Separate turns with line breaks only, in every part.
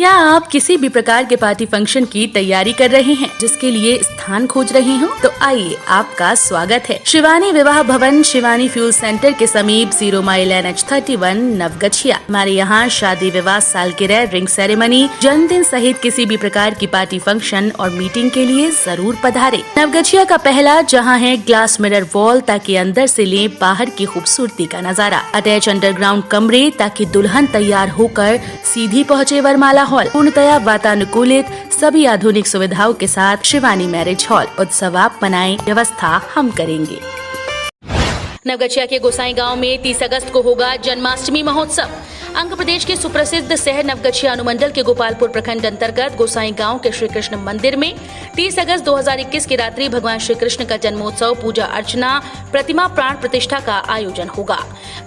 क्या आप किसी भी प्रकार के पार्टी फंक्शन की तैयारी कर रहे हैं, जिसके लिए स्थान खोज रहे हो? तो आइए, आपका स्वागत है शिवानी विवाह भवन, शिवानी फ्यूल सेंटर के समीप 0 माइल NH31 नवगछिया। हमारे यहाँ शादी, विवाह, सालगिरह, रिंग सेरेमनी, जन्मदिन सहित किसी भी प्रकार की पार्टी फंक्शन और मीटिंग के लिए जरूर पधारे। नवगछिया का पहला जहाँ है ग्लास मिरर वॉल, ताकि अंदर से ले बाहर की खूबसूरती का नजारा। अटैच अंडरग्राउंड कमरे, ताकि दुल्हन तैयार होकर सीधी पहुँचे वरमाला हॉल। पूर्णतया वातानुकूलित, सभी आधुनिक सुविधाओं के साथ शिवानी मैरिज हॉल। उत्सव आप मनाएं, व्यवस्था हम करेंगे। नवगछिया के गोसाई गांव में 30 अगस्त को होगा जन्माष्टमी महोत्सव। आंध्र प्रदेश के सुप्रसिद्ध शहर नवगछिया अनुमंडल के गोपालपुर प्रखंड अंतर्गत गोसाई गांव के श्री कृष्ण मंदिर में 30 अगस्त 2021 की रात्रि भगवान श्री कृष्ण का जन्मोत्सव, पूजा अर्चना, प्रतिमा प्राण प्रतिष्ठा का आयोजन होगा।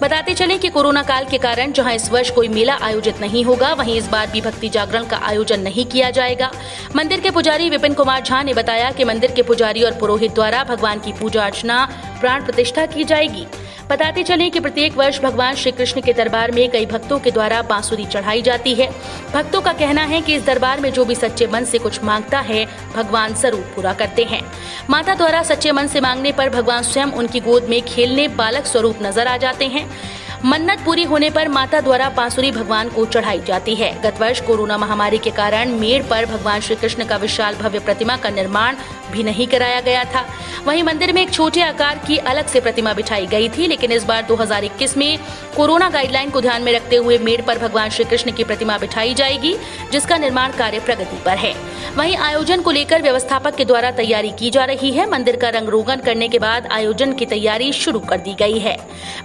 बताते चलें कि कोरोना काल के कारण जहां इस वर्ष कोई मेला आयोजित नहीं होगा, वहीं इस बार भी भक्ति जागरण का आयोजन नहीं किया जाएगा। मंदिर के पुजारी विपिन कुमार झा ने बताया कि मंदिर के पुजारी और पुरोहित द्वारा भगवान की पूजा अर्चना, प्राण प्रतिष्ठा की जाएगी। बताते चलें कि प्रत्येक वर्ष भगवान श्री कृष्ण के दरबार में कई भक्तों के द्वारा बांसुरी चढ़ाई जाती है। भक्तों का कहना है कि इस दरबार में जो भी सच्चे मन से कुछ मांगता है, भगवान जरूर पूरा करते हैं। माता द्वारा सच्चे मन से मांगने पर भगवान स्वयं उनकी गोद में खेलने बालक स्वरूप नजर आ जाते हैं। मन्नत पूरी होने पर माता द्वारा बांसुरी भगवान को चढ़ाई जाती है। गत वर्ष कोरोना महामारी के कारण मेड़ पर भगवान श्री कृष्ण का विशाल भव्य प्रतिमा का निर्माण भी नहीं कराया गया था। वहीं मंदिर में एक छोटे आकार की अलग से प्रतिमा बिठाई गई थी, लेकिन इस बार 2021 में कोरोना गाइडलाइन को ध्यान में रखते हुए मेड़ पर भगवान श्री कृष्ण की प्रतिमा बिठाई जाएगी, जिसका निर्माण कार्य प्रगति पर है। वहीं आयोजन को लेकर व्यवस्थापक के द्वारा तैयारी की जा रही है। मंदिर का रंग रोगन करने के बाद आयोजन की तैयारी शुरू कर दी गई है।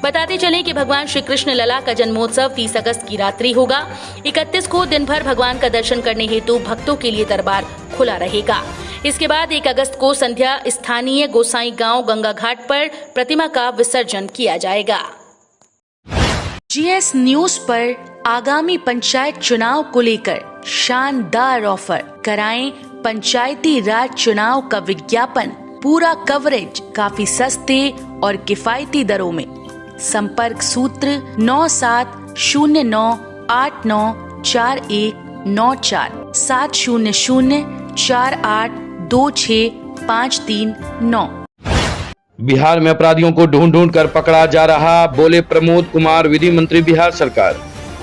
बताते चलें कि भगवान श्री कृष्ण लला का जन्मोत्सव 30 अगस्त की रात्रि होगा। 31 को दिन भर भगवान का दर्शन करने हेतु भक्तों के लिए दरबार खुला रहेगा। इसके बाद 1 अगस्त को संध्या स्थानीय गोसाई गांव गंगा घाट पर प्रतिमा का विसर्जन किया जाएगा। GS न्यूज पर आगामी पंचायत चुनाव को लेकर शानदार ऑफर। कराएं पंचायती राज चुनाव का विज्ञापन, पूरा कवरेज काफी सस्ते और किफायती दरों में। संपर्क सूत्र 9709894194 700482653
बिहार में अपराधियों को ढूंढ कर पकड़ा जा रहा, बोले प्रमोद कुमार, विधि मंत्री बिहार सरकार।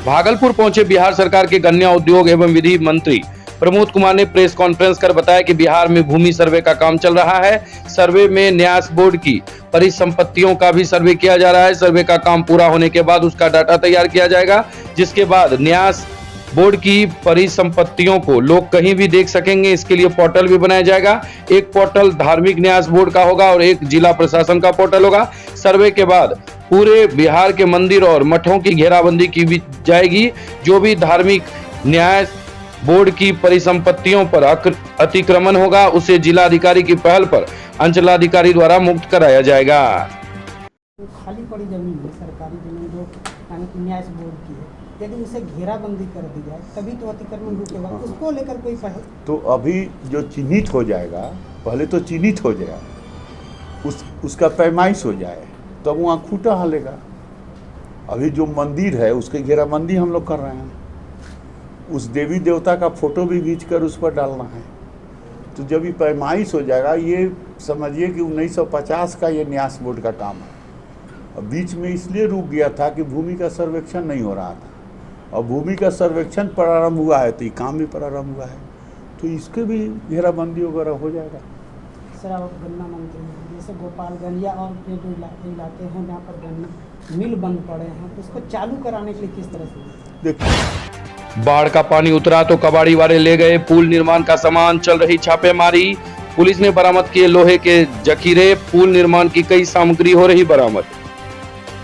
भागलपुर पहुंचे बिहार सरकार के गन्ना उद्योग एवं विधि मंत्री प्रमोद कुमार ने प्रेस कॉन्फ्रेंस कर बताया कि बिहार में भूमि सर्वे का काम चल रहा है। सर्वे में न्यास बोर्ड की परिसंपत्तियों का भी सर्वे किया जा रहा है। सर्वे का काम पूरा होने के बाद उसका डाटा तैयार किया जाएगा, जिसके बाद न्यास बोर्ड की परिसंपत्तियों को लोग कहीं भी देख सकेंगे। इसके लिए पोर्टल भी बनाया जाएगा। एक पोर्टल धार्मिक न्यास बोर्ड का होगा और एक जिला प्रशासन का पोर्टल होगा। सर्वे के बाद पूरे बिहार के मंदिर और मठों की घेराबंदी की भी जाएगी। जो भी धार्मिक न्यास बोर्ड की परिसंपत्तियों पर अतिक्रमण होगा, उसे जिला अधिकारी की पहल पर अंचलाधिकारी द्वारा मुक्त कराया जाएगा।
खाली पड़ी जमीन है, सरकारी जमीन जो न्यास बोर्ड की है, यदि उसे घेराबंदी कर दी जाए तभी तो अतिक्रमण रुकेगा। उसको लेकर कोई पहल
तो अभी जो चिन्हित हो जाएगा, पहले तो चिन्हित हो जाए, उसका पैमाइश हो जाए, तब वहाँ खूंटा हालेगा। अभी जो मंदिर है उसके घेराबंदी हम लोग कर रहे हैं। उस देवी देवता का फोटो भी खींच कर उस पर डालना है। तो जब ये पैमाइश हो जाएगा, ये समझिए कि 1950 का ये न्यास बोर्ड का काम है। अब बीच में इसलिए रुक गया था कि भूमि का सर्वेक्षण नहीं हो रहा था। और भूमि का सर्वेक्षण प्रारंभ हुआ है तो ये काम भी प्रारंभ हुआ है, तो इसके भी घेराबंदी वगैरह हो जाएगा।
सर, आप गन्ना मंत्री हैं, जैसे गोपालगंज या और जो इलाके हैं जहाँ पर गन्ना मिल बंद पड़े हैं, तो उसको चालू कराने के लिए किस तरह से?
देखिए,
बाढ़ का पानी उतरा तो कबाड़ी वाले ले गए पुल निर्माण का सामान, चल रही छापेमारी। पुलिस ने बरामद किए लोहे के जखीरे, पुल निर्माण की कई सामग्री हो रही बरामद।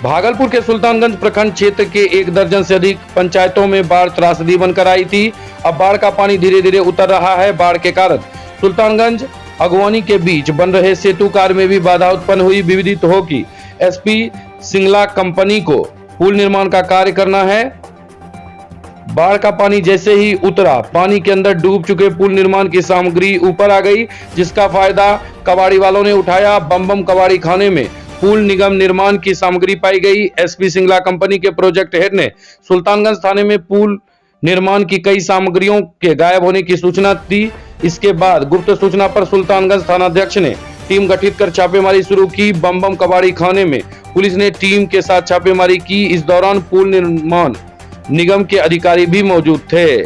भागलपुर के सुल्तानगंज प्रखंड क्षेत्र के 1 दर्जन से अधिक पंचायतों में बाढ़ त्रासदी बनकर आई थी। अब बाढ़ का पानी धीरे धीरे उतर रहा है। बाढ़ के कारण सुल्तानगंज अगवानी के बीच बन रहे सेतु कार्य में भी बाधा उत्पन्न हुई। विदित हो कि SP सिंगला कंपनी को पुल निर्माण का कार्य करना है। बाढ़ का पानी जैसे ही उतरा, पानी के अंदर डूब चुके पुल निर्माण की सामग्री ऊपर आ गई, जिसका फायदा कबाड़ी वालों ने उठाया। बम कबाड़ी खाने में पुल निगम निर्माण की सामग्री पाई गई। SP सिंगला कंपनी के प्रोजेक्ट हेड ने सुल्तानगंज थाने में पुल निर्माण की कई सामग्रियों के गायब होने की सूचना दी। इसके बाद गुप्त सूचना पर सुल्तानगंज थानाध्यक्ष ने टीम गठित कर छापेमारी शुरू की। बम कबाड़ी खाने में पुलिस ने टीम के साथ छापेमारी की। इस दौरान पुल निर्माण निगम के अधिकारी भी मौजूद थे।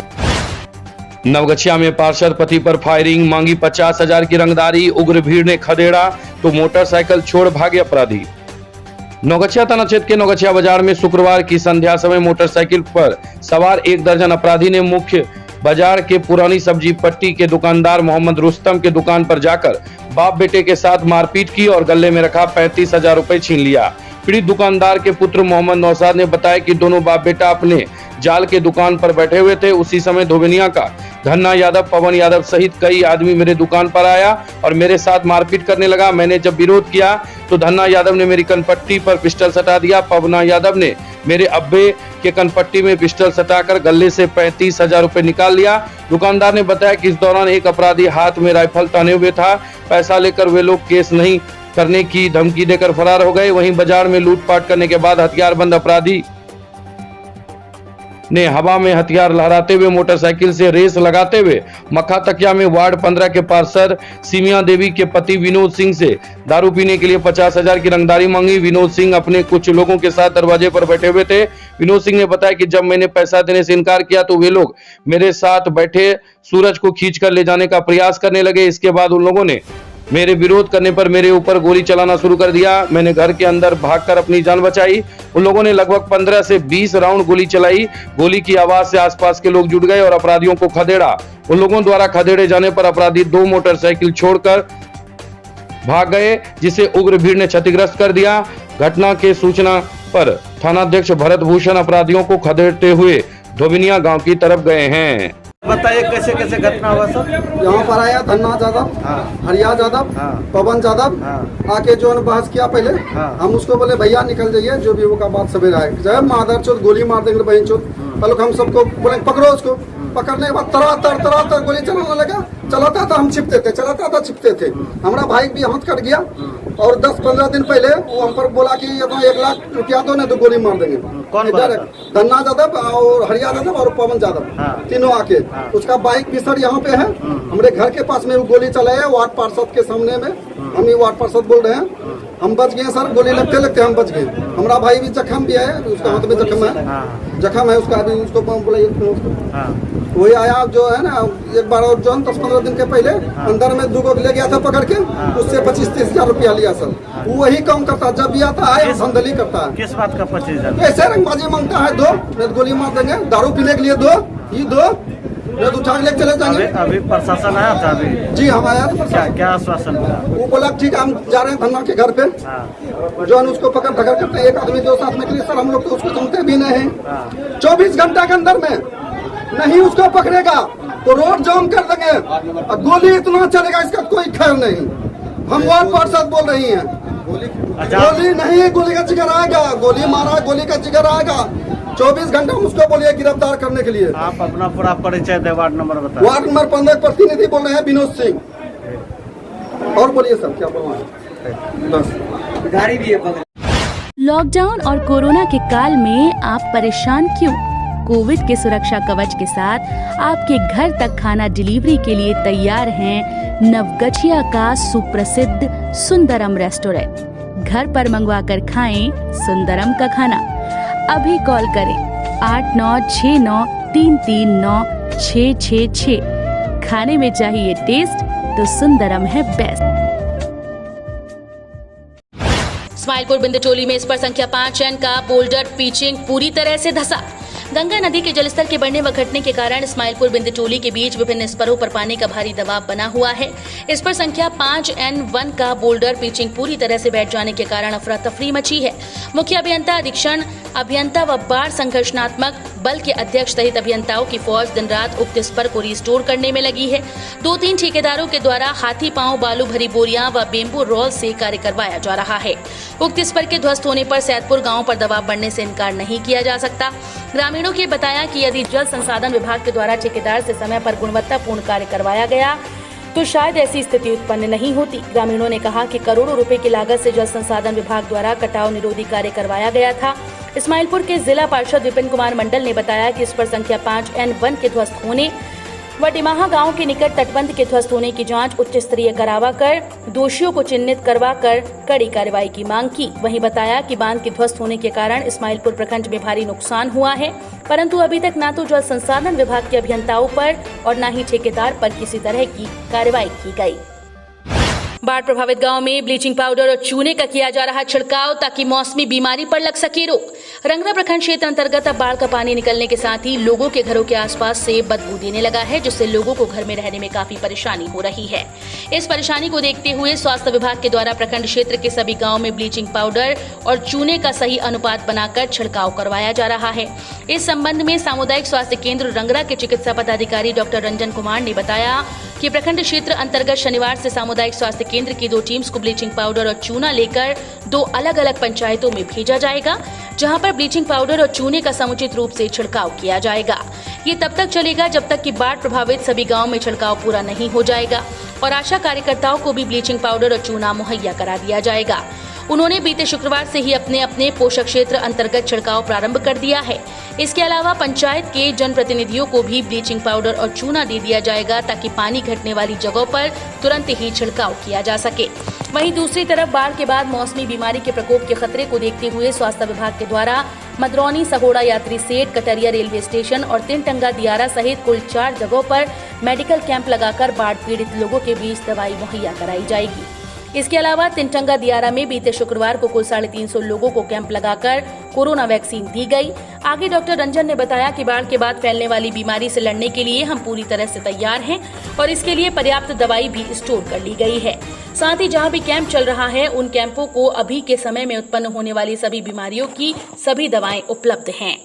नवगछिया में पार्षद पति पर फायरिंग, मांगी 50,000 की रंगदारी, उग्र भीड़ ने खदेड़ा तो मोटरसाइकिल छोड़ भागे अपराधी। नवगछिया थाना क्षेत्र के नवगछिया बाजार में शुक्रवार की संध्या समय मोटरसाइकिल पर सवार 1 दर्जन अपराधी ने मुख्य बाजार के पुरानी सब्जी पट्टी के दुकानदार मोहम्मद रुस्तम के दुकान पर जाकर बाप बेटे के साथ मारपीट की और गले में रखा 35,000 रुपए छीन लिया। पीड़ित दुकानदार के पुत्र मोहम्मद नौशाद ने बताया कि दोनों बाप बेटा अपने जाल के दुकान पर बैठे हुए थे। उसी समय धोबिनिया का धन्ना यादव, पवन यादव सहित कई आदमी मेरे दुकान पर आया और मेरे साथ मारपीट करने लगा। मैंने जब विरोध किया तो धन्ना यादव ने मेरी कनपट्टी पर पिस्टल सटा दिया। पवना यादव ने मेरे अब्बे के कनपट्टी में पिस्टल सटाकर गले से 35,000 रुपए निकाल लिया। दुकानदार ने बताया कि इस दौरान एक अपराधी हाथ में राइफल ताने हुए था। पैसा लेकर वे लोग केस नहीं करने की धमकी देकर फरार हो गए। वहीं बाजार में लूटपाट करने के बाद हथियारबंद अपराधी ने हवा में हथियार लहराते हुए मोटरसाइकिल से रेस लगाते हुए मक्खा तकिया में वार्ड 15 के पार्षद सीमिया देवी के पति विनोद सिंह से दारू पीने के लिए 50,000 की रंगदारी मांगी। विनोद सिंह अपने कुछ लोगों के साथ दरवाजे पर बैठे हुए थे। विनोद सिंह ने बताया कि जब मैंने पैसा देने से इनकार किया तो वे लोग मेरे साथ बैठे सूरज को खींचकर ले जाने का प्रयास करने लगे। इसके बाद उन लोगों ने मेरे विरोध करने पर मेरे ऊपर गोली चलाना शुरू कर दिया। मैंने घर के अंदर भागकर अपनी जान बचाई। उन लोगों ने लगभग 15 से 20 राउंड गोली चलाई। गोली की आवाज से आसपास के लोग जुट गए और अपराधियों को खदेड़ा। उन लोगों द्वारा खदेड़े जाने पर अपराधी 2 मोटरसाइकिल छोड़कर भाग गए, जिसे उग्र भीड़ ने क्षतिग्रस्त कर दिया। घटना के सूचना पर थानाध्यक्ष भरत भूषण अपराधियों को खदेड़ते हुए धोबिनिया गांव की तरफ गए हैं।
बताइए कैसे कैसे घटना हुआ सर?
यहाँ पर आया धन्ना यादव, हरिया यादव, पवन यादव, आके जो है बहस किया पहले। हम उसको बोले भैया निकल जाइए, जो भी होगा बात सवेरे आए। जब मादर चौथ गोली मार देंगे बहन चौथ, पहले हम सबको बोले पकड़ो उसको। पकड़ने के बाद तरातर गोली चलाने लगा। चलाता था हम छिपते थे, चलाता था छिपते थे। हमारा भाई भी हाथ कट गया और 10-15 दिन पहले वो हम पर बोला कि 1 लाख रुपया दो, नहीं तो गोली मार देंगे।
कौन
धन्ना यादव और हरिया यादव और पवन यादव तीनों आके उसका बाइक भी सर यहाँ पे है। हमारे घर के पास में वो गोली चलाया वार्ड पार्षद के सामने में। हम ही वार्ड पार्षद बोल रहे हैं। हम बच गए सर, गोली लगते लगते हम बच गए। हमारा भाई भी जख्म भी है, उसका हाथ में जख्म है उसका अभी। उसको बोला वही आया जो है ना, एक बार और जो 10-15 दिन के पहले अंदर में 2 ले गया था पकड़ के, उससे 25-30 हजार रुपया लिया सर। वो वही काम करता, जब भी आता है संदली करता है।
किस बात का 25,000?
ऐसे रंगबाजी मांगता है, दो नहीं गोली मार देंगे। दारू पीने के लिए दो, ये दो नहीं तो उठा के लेके चले जाएंगे।
अभी प्रशासन आया था अभी?
जी हम आया था।
क्या आश्वासन मिला?
वो बोला ठीक है हम जा रहे हैं धन्ना के घर पे। जो है उसको पकड़ धकड़ करते, एक आदमी जो साथ में के लिए सर हम लोग तो उसको सुनते भी नहीं। 24 घंटा के अंदर में नहीं उसको पकड़ेगा तो रोड जाम कर देंगे और गोली इतना चलेगा इसका कोई खैर नहीं। हम वार्ड पार्षद बोल रही हैं। गोली नहीं, गोली का जिगर आएगा। गोली मारा, गोली का जिगर आएगा। 24 घंटा उसको बोलिए गिरफ्तार करने के लिए।
आप अपना पूरा परिचय दे, वार्ड नंबर बताइए।
वार्ड नंबर 15 प्रतिनिधि बोल रहे हैं विनोद सिंह। और बोलिए सर क्या बोलना है? बस गाड़ी भी है।
लॉकडाउन और कोरोना के काल में आप परेशान क्यों? कोविड के सुरक्षा कवच के साथ आपके घर तक खाना डिलीवरी के लिए तैयार हैं नवगछिया का सुप्रसिद्ध सुंदरम रेस्टोरेंट। घर पर मंगवा कर खाएं सुंदरम का खाना। अभी कॉल करें 8969339666। खाने में चाहिए टेस्ट तो सुंदरम है बेस्ट। स्माइलपुर बिंदचोली में इस पर संख्या 5N का बोल्डर पिचिंग पूरी तरह से धंसा। गंगा नदी के जलस्तर के बढ़ने व घटने के कारण स्माइलपुर बिंदचोली के बीच विभिन्न स्तरों पर पानी का भारी दबाव बना हुआ है। इस पर संख्या 5N1 का बोल्डर पिचिंग पूरी तरह से बैठ जाने के कारण अफरा तफरी मची है। मुख्य अभियंता, अधीक्षण अभियंता व बाढ़ संघर्षणात्मक बल के अध्यक्ष सहित अभियंताओं की फौज दिन रात उक्त स्पर को रिस्टोर करने में लगी है। 2-3 ठेकेदारों के द्वारा हाथी पांव बालू भरी बोरियां व बेम्बू रोल से कार्य करवाया जा रहा है। उक्त स्पर के ध्वस्त होने पर सैदपुर गांव पर दबाव बढ़ने से इनकार नहीं किया जा सकता। ग्रामीणों के बताया कि यदि जल संसाधन विभाग के द्वारा ठेकेदार से समय पर गुणवत्तापूर्ण कार्य करवाया गया तो शायद ऐसी स्थिति उत्पन्न नहीं होती। ग्रामीणों ने कहा कि करोड़ों रुपए की लागत से जल संसाधन विभाग द्वारा कटाव निरोधी कार्य करवाया गया था। इस्माइलपुर के जिला पार्षद विपिन कुमार मंडल ने बताया कि इस पर संख्या 5N1 के ध्वस्त होने व डिमाहा गांव के निकट तटबंध के ध्वस्त होने की जांच उच्च स्तरीय करावा कर दोषियों को चिन्हित करवा कर कड़ी कार्रवाई की मांग की। वहीं बताया कि बांध के ध्वस्त होने के कारण इस्माइलपुर प्रखंड में भारी नुकसान हुआ है, परंतु अभी तक न तो जल संसाधन विभाग के अभियंताओं पर और न ही ठेकेदार पर किसी तरह की कार्रवाई की गई। बाढ़ प्रभावित गांव में ब्लीचिंग पाउडर और चूने का किया जा रहा छिड़काव ताकि मौसमी बीमारी पर लग सके रोक। रंगरा प्रखंड क्षेत्र अंतर्गत अब बाढ़ का पानी निकलने के साथ ही लोगों के घरों के आसपास से बदबू देने लगा है, जिससे लोगों को घर में रहने में काफी परेशानी हो रही है। इस परेशानी को देखते हुए स्वास्थ्य विभाग के द्वारा प्रखंड क्षेत्र के सभी गाँव में ब्लीचिंग पाउडर और चूने का सही अनुपात बनाकर छिड़काव करवाया जा रहा है। इस संबंध में सामुदायिक स्वास्थ्य केंद्र रंगरा के चिकित्सा पदाधिकारी डॉक्टर रंजन कुमार ने बताया कि प्रखंड क्षेत्र अंतर्गत शनिवार से सामुदायिक स्वास्थ्य केंद्र की 2 टीम्स को ब्लीचिंग पाउडर और चूना लेकर 2 अलग-अलग पंचायतों में भेजा जाएगा, जहां पर ब्लीचिंग पाउडर और चूने का समुचित रूप से छिड़काव किया जाएगा। ये तब तक चलेगा जब तक कि बाढ़ प्रभावित सभी गांव में छिड़काव पूरा नहीं हो जाएगा और आशा कार्यकर्ताओं को भी ब्लीचिंग पाउडर और चूना मुहैया करा दिया जाएगा। उन्होंने बीते शुक्रवार से ही अपने अपने पोषक क्षेत्र अंतर्गत छिड़काव प्रारंभ कर दिया है। इसके अलावा पंचायत के जनप्रतिनिधियों को भी ब्लीचिंग पाउडर और चूना दे दिया जाएगा ताकि पानी घटने वाली जगहों पर तुरंत ही छिड़काव किया जा सके। वहीं दूसरी तरफ बाढ़ के बाद मौसमी बीमारी के प्रकोप के खतरे को देखते हुए स्वास्थ्य विभाग के द्वारा मदरौनी, सगोड़ा यात्री सेट, कटरिया रेलवे स्टेशन और तिनटंगा दियारा सहित कुल 4 जगहों पर मेडिकल कैंप लगाकर बाढ़ पीड़ित लोगों के बीच दवाई मुहैया कराई जाएगी। इसके अलावा तिनटंगा दियारा में बीते शुक्रवार को कुल 350 लोगों को कैंप लगाकर कोरोना वैक्सीन दी गई। आगे डॉक्टर रंजन ने बताया कि बाढ़ के बाद फैलने वाली बीमारी से लड़ने के लिए हम पूरी तरह से तैयार हैं और इसके लिए पर्याप्त दवाई भी स्टोर कर ली गई है। साथ ही जहां भी कैंप चल रहा है उन कैंपों को अभी के समय में उत्पन्न होने वाली सभी बीमारियों की सभी दवाएं उपलब्ध हैं।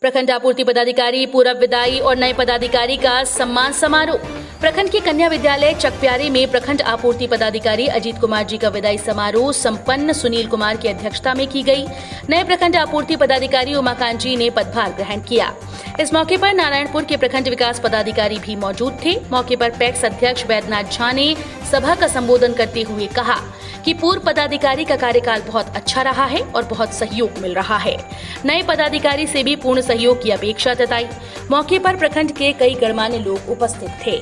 प्रखंड आपूर्ति पदाधिकारी, पूर्व विदाई और नए पदाधिकारी का सम्मान समारोह। प्रखंड के कन्या विद्यालय चकप्यारी में प्रखंड आपूर्ति पदाधिकारी अजीत कुमार जी का विदाई समारोह संपन्न सुनील कुमार की अध्यक्षता में की गई। नए प्रखंड आपूर्ति पदाधिकारी उमाकांत जी ने पदभार ग्रहण किया। इस मौके पर नारायणपुर के प्रखंड विकास पदाधिकारी भी मौजूद थे। मौके पर पैक्स अध्यक्ष वैद्यनाथ झा ने सभा का संबोधन करते हुए कहा कि पूर्व पदाधिकारी का कार्यकाल बहुत अच्छा रहा है और बहुत सहयोग मिल रहा है। नए पदाधिकारी से भी पूर्ण सहयोग की अपेक्षा जताई। मौके पर प्रखंड के कई गणमान्य लोग उपस्थित थे।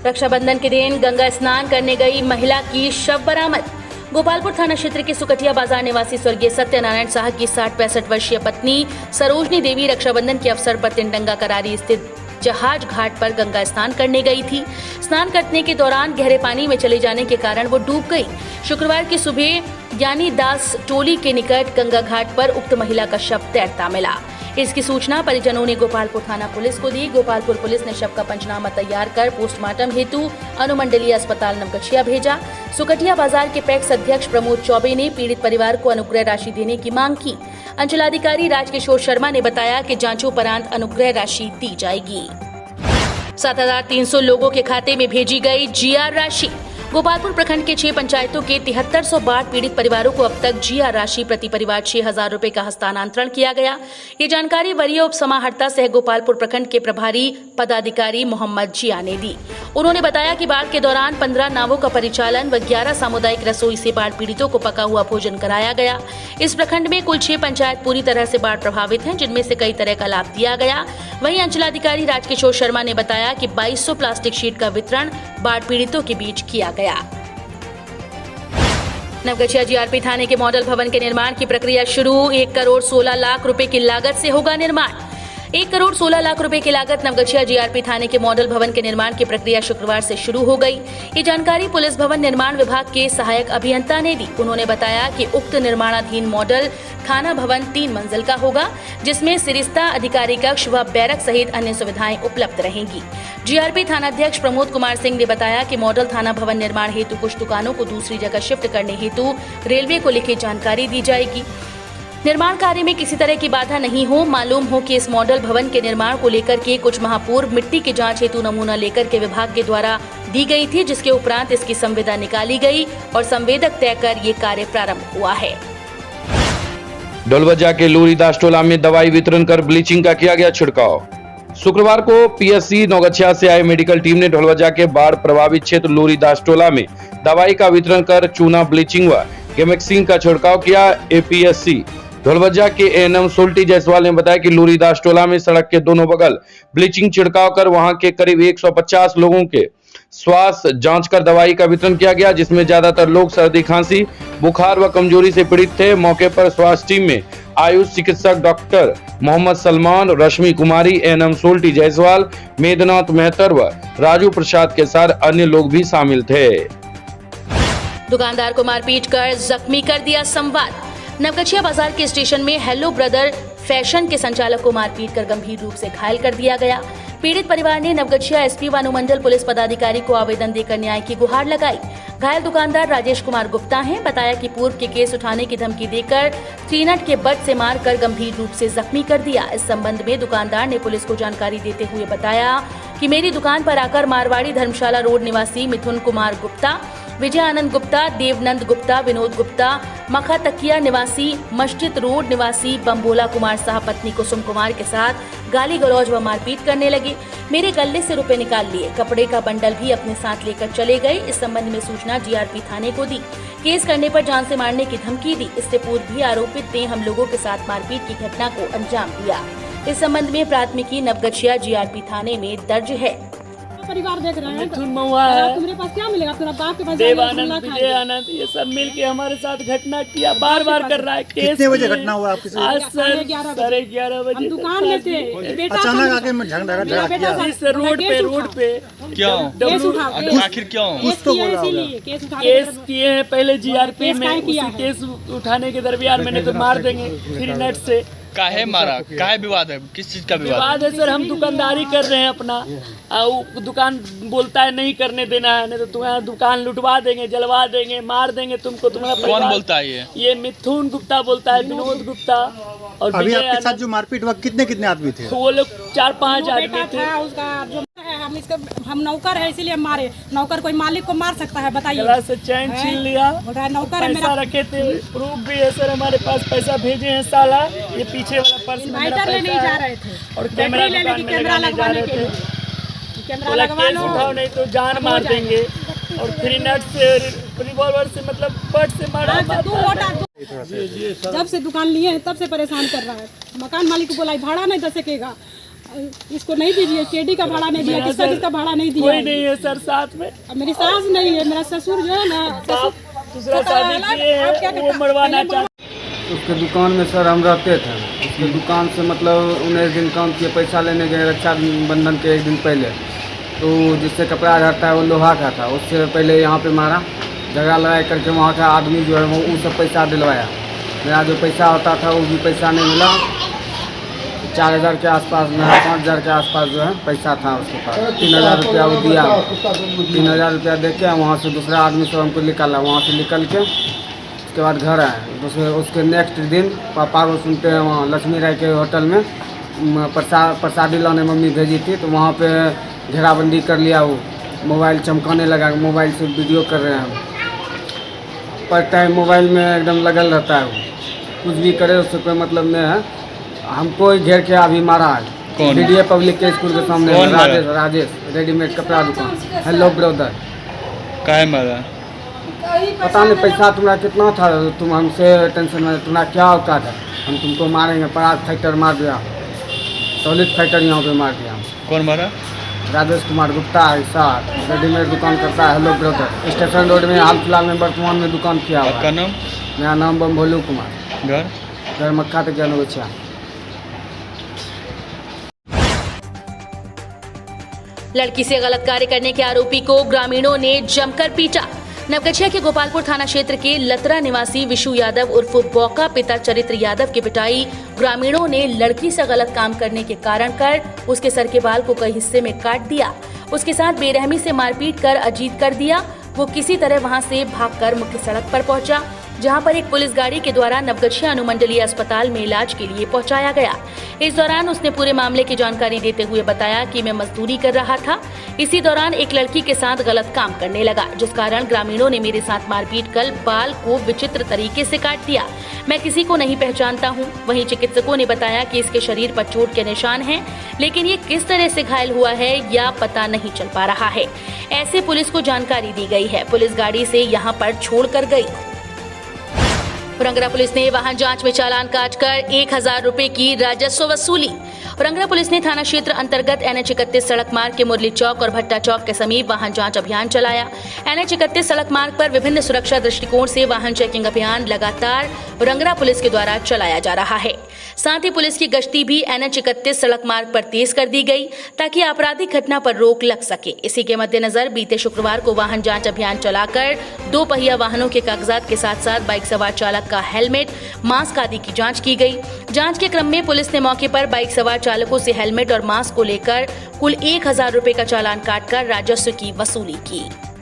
रक्षाबंधन के दिन गंगा स्नान करने गई महिला की शव बरामद। गोपालपुर थाना क्षेत्र के सुकटिया बाजार निवासी स्वर्गीय सत्यनारायण शाह की 60-65 वर्षीय पत्नी सरोजनी देवी रक्षाबंधन के अवसर पर तिनटंगा करारी स्थित जहाज घाट पर गंगा स्नान करने गई थी। स्नान करने के दौरान गहरे पानी में चले जाने के कारण वो डूब गई। शुक्रवार की सुबह यानी दास टोली के निकट गंगा घाट पर उक्त महिला का शव तैरता मिला। इसकी सूचना परिजनों ने गोपालपुर थाना पुलिस को दी। गोपालपुर पुलिस ने शव का पंचनामा तैयार कर पोस्टमार्टम हेतु अनुमंडलीय अस्पताल नवगछिया भेजा। सुकटिया बाजार के पैक्स अध्यक्ष प्रमोद चौबे ने पीड़ित परिवार को अनुग्रह राशि देने की मांग की। अंचलाधिकारी राजकिशोर शर्मा ने बताया कि जांच उपरांत अनुग्रह राशि दी जाएगी। 7,300 लोगों के खाते में भेजी गई जीआर राशि। गोपालपुर प्रखंड के 6 पंचायतों के 7300 बाढ़ पीड़ित परिवारों को अब तक जीआर राशि प्रति परिवार 6,000 रुपए का हस्तांतरण किया गया। ये जानकारी वरीय उप समाहर्ता सह गोपालपुर प्रखंड के प्रभारी पदाधिकारी मोहम्मद जिया ने दी। उन्होंने बताया कि बाढ़ के दौरान 15 नावों का परिचालन व 11 सामुदायिक रसोई से बाढ़ पीड़ितों को पका हुआ भोजन कराया गया। इस प्रखंड में कुल 6 पंचायत पूरी तरह से बाढ़ प्रभावित हैं, जिनमें से कई तरह का लाभ दिया गया। वहीं अंचलाधिकारी राजकिशोर शर्मा ने बताया कि 2200 प्लास्टिक शीट का वितरण बाढ़ पीड़ितों के बीच किया गया। नवगछिया जीआरपी थाने के मॉडल भवन के निर्माण की प्रक्रिया शुरू। 1 करोड़ 16 लाख रुपए की लागत से होगा निर्माण। 1 करोड़ 16 लाख रुपए की लागत नवगछिया जीआरपी थाने के मॉडल भवन के निर्माण की प्रक्रिया शुक्रवार से शुरू हो गई। ये जानकारी पुलिस भवन निर्माण विभाग के सहायक अभियंता ने दी। उन्होंने बताया कि उक्त निर्माणाधीन मॉडल थाना भवन 3 मंजिल का होगा, जिसमें सिरिस्ता, अधिकारी कक्ष व बैरक सहित अन्य सुविधाएं उपलब्ध रहेंगी। जीआरपी थानाध्यक्ष प्रमोद कुमार सिंह ने बताया कि मॉडल थाना भवन निर्माण हेतु कुछ दुकानों को दूसरी जगह शिफ्ट करने हेतु रेलवे को लिखित जानकारी दी जाएगी। निर्माण कार्य में किसी तरह की बाधा नहीं हो। मालूम हो कि इस मॉडल भवन के निर्माण को लेकर के कुछ माह पूर्व मिट्टी की जांच हेतु नमूना लेकर के विभाग के द्वारा दी गई थी, जिसके उपरांत इसकी संविदा निकाली गई और संवेदक तय कर ये कार्य प्रारंभ हुआ है।
डोलवजा के लूरीदास टोला में दवाई वितरण कर ब्लीचिंग का किया गया छिड़काव। शुक्रवार को पीएससी नौगछिया से आए मेडिकल टीम ने ढोलवजा के बाढ़ प्रभावित क्षेत्र लूरीदास टोला में दवाई का वितरण कर चूना, ब्लीचिंग व गेमेक्सिन का छिड़काव किया। एपीएससी ढोलबज्जा के एएनएम सोल्टी जायसवाल ने बताया कि लूरीदास टोला में सड़क के दोनों बगल ब्लीचिंग छिड़काव कर वहां के करीब 150 लोगों के स्वास्थ्य जांच कर दवाई का वितरण किया गया, जिसमें ज्यादातर लोग सर्दी, खांसी, बुखार व कमजोरी से पीड़ित थे। मौके पर स्वास्थ्य टीम में आयुष चिकित्सक डॉक्टर मोहम्मद सलमान, रश्मि कुमारी, एएनएम सोल्टी जायसवाल, मेघनाथ मेहतर व राजू प्रसाद के साथ अन्य लोग भी शामिल थे।
दुकानदार को मारपीट कर जख्मी कर दिया संवाद। नवगछिया बाजार के स्टेशन में हेलो ब्रदर फैशन के संचालक को मारपीट कर गंभीर रूप से घायल कर दिया गया। पीड़ित परिवार ने नवगछिया एसपी व अनुमंडल पुलिस पदाधिकारी को आवेदन देकर न्याय की गुहार लगाई। घायल दुकानदार राजेश कुमार गुप्ता हैं। बताया कि पूर्व के केस उठाने की धमकी देकर 3 नट के बट से मारकर गंभीर रूप से जख्मी कर दिया। इस संबंध में दुकानदार ने पुलिस को जानकारी देते हुए बताया कि मेरी दुकान पर आकर मारवाड़ी धर्मशाला रोड निवासी मिथुन कुमार गुप्ता, विजय आनंद गुप्ता, देवनंद गुप्ता, विनोद गुप्ता, मखा तकिया निवासी, मस्जिद रोड निवासी बम्बोला कुमार साहब पत्नी कुसुम कुमार के साथ गाली गलौज व मारपीट करने लगे। मेरे गले से रुपए निकाल लिए, कपड़े का बंडल भी अपने साथ लेकर चले गए। इस संबंध में सूचना जीआरपी थाने को दी। केस करने पर जान से मारने की धमकी दी। इससे पूर्व भी आरोपित ने हम लोगों के साथ मारपीट की घटना को अंजाम दिया। इस संबंध में प्राथमिकी नवगछिया जीआरपी थाने में दर्ज है।
परिवार देख रहे हैं।
मिथुन महुआ है,
तुम्हारे पास क्या मिलेगा? तुम्हारा बाप के पास
देवानंद, विजय आनंद, ये सब मिलके हमारे साथ घटना किया, बार बार कर रहा है।
कितने बजे घटना हुआ आपके साथ?
आज सर 11:30 बजे।
हम दुकान में थे, बेटा
अचानक आके झगड़ा किया
इस रोड पे
क्यों?
आखिर क्यों?
कुछ तो बोला होगा।
केस किए हैं पहले जीआरपी में, उसी केस उठाने के दरमियान मैंने तो मार देंगे 3 नट से।
काहे मारा? काहे विवाद है? किस चीज का
विवाद है सर? हम दुकानदारी कर रहे हैं अपना, दुकान बोलता है नहीं करने देना है, नहीं तो तुम्हारा दुकान लुटवा देंगे, जलवा देंगे, मार देंगे तुमको। तुम्हारा
कौन बोलता है
ये मिथुन गुप्ता बोलता है, विनोद गुप्ता। और
अभी आपके साथ जो मारपीट हुआ कितने आदमी थे?
वो लोग 4-5 आदमी थे।
हम नौकर है इसीलिए मारे। नौकर कोई मालिक को मार सकता है? बताइए।
गला से चैन छीन लिया,
नौकर है
पैसा रखे थे, प्रूफ भी है सर हमारे पास, पैसा भेजे हैं साला। ये पीछे वाला पर्स में मेरा पैसा
नहीं जा रहे थे
और कैमरा दुकान में लगाने जा रहे थे। बोला केस उठाओ नहीं तो जान मार देंगे। और 3 नट से रिवॉल्वर से मतलब बट से मारा।
जब से दुकान लिए हैं तब से परेशान कर रहा है। मकान मालिक को बोला भाड़ा नहीं दे सकेगा, इसको नहीं दीजिए, केडी का भाड़ा नहीं दिया, किसका भाड़ा नहीं दिया।
कोई नहीं है सर साथ में।
मेरी सास नहीं है, मेरा ससुर जो है ना,
दूसरा शादी किए वो मरवाना चाहते।
उसके दुकान में सर हम रहते थे। उसके दुकान से मतलब 19 दिन काम किए, पैसा लेने गए रक्षाबंधन के 1 दिन पहले। तो जिससे कपड़ा झड़ता है वो लोहा का था। उससे पहले यहाँ पे मारा, झगड़ा लड़ाई करके वहाँ का आदमी जो है वो सब पैसा दिलवाया। मेरा जो पैसा होता था वो भी पैसा नहीं मिला। 4000 के आसपास में, 5000 के आसपास जो है पैसा था उसके पास। 3000 रुपया वो दिया। 3000 रुपया दे के वहाँ से दूसरा आदमी सब हमको निकाला। वहाँ से निकल के उसके बाद घर आए। उसके नेक्स्ट दिन पापा को सुनते हैं वहाँ लक्ष्मी राय के होटल में प्रसादी लाने मम्मी भेजी थी, तो वहाँ पे घेराबंदी कर लिया। वो मोबाइल चमकाने लगा, मोबाइल से वीडियो कर रहे हैं। पर टाइम मोबाइल में एकदम लगल रहता है। वो कुछ भी करे उससे कोई मतलब नहीं है। हमको घेर के अभी मारा है। डीडीए पब्लिक के स्कूल के सामने राजेश रेडीमेड कपड़ा दुकान। Hello brother.
काहे मारा?
पता नहीं पैसा तुम्हारा कितना था, तुम हमसे टेंशन में, तुम्हारा क्या औकात है, हम तुमको मारेंगे। पराग फैक्टर मार दिया, सॉलिड फैक्टर यहाँ पे मार दिया।
कौन मारा?
राजेश कुमार गुप्ता ऐसा रेडीमेड दुकान करता है हेलो ब्रदर। स्टेशन रोड में हाल फिलहाल में वर्तमान में दुकान किया हुआ।
आपका नाम?
मेरा नाम बम्बोलू कुमार। घर मक्का तक नवगछिया।
लड़की से गलत कार्य करने के आरोपी को ग्रामीणों ने जमकर पीटा। नवगछिया के गोपालपुर थाना क्षेत्र के लतरा निवासी विशु यादव उर्फ बौका पिता चरित्र यादव की पिटाई ग्रामीणों ने लड़की से गलत काम करने के कारण कर उसके सर के बाल को कई हिस्से में काट दिया। उसके साथ बेरहमी से मारपीट कर अजीत कर दिया। वो किसी तरह वहां से भागकर मुख्य सड़क पर पहुंचा, जहां पर एक पुलिस गाड़ी के द्वारा नवगछिया अनुमंडलीय अस्पताल में इलाज के लिए पहुंचाया गया। इस दौरान उसने पूरे मामले की जानकारी देते हुए बताया कि मैं मजदूरी कर रहा था, इसी दौरान एक लड़की के साथ गलत काम करने लगा, जिस कारण ग्रामीणों ने मेरे साथ मारपीट कर बाल को विचित्र तरीके से काट दिया। मैं किसी को नहीं पहचानता हूं। वहीं चिकित्सकों ने बताया कि इसके शरीर पर चोट के निशान हैं, लेकिन ये किस तरह से घायल हुआ है या पता नहीं चल पा रहा है। ऐसे पुलिस को जानकारी दी गई है। पुलिस गाड़ी से यहाँ पर छोड़ कर गई। रंगरा पुलिस ने वाहन जांच में चालान काटकर 1000 रुपए की राजस्व वसूली। रंगरा पुलिस ने थाना क्षेत्र अंतर्गत NH 31 सड़क मार्ग के मुरली चौक और भट्टा चौक के समीप वाहन जांच अभियान चलाया। NH 31 सड़क मार्ग पर विभिन्न सुरक्षा दृष्टिकोण से वाहन चेकिंग अभियान लगातार रंगरा पुलिस के द्वारा चलाया जा रहा है। साथ ही पुलिस की गश्ती भी NH 31 सड़क मार्ग पर तेज कर दी गई ताकि आपराधिक घटना पर रोक लग सके। इसी के मद्देनजर बीते शुक्रवार को वाहन जांच अभियान चलाकर 2 पहिया वाहनों के कागजात के साथ साथ बाइक सवार चालक का हेलमेट, मास्क आदि की जांच की गई। जांच के क्रम में पुलिस ने मौके पर बाइक सवार चालकों से हेलमेट और मास्क को लेकर कुल 1000 रुपए का चालान काटकर राजस्व की वसूली की।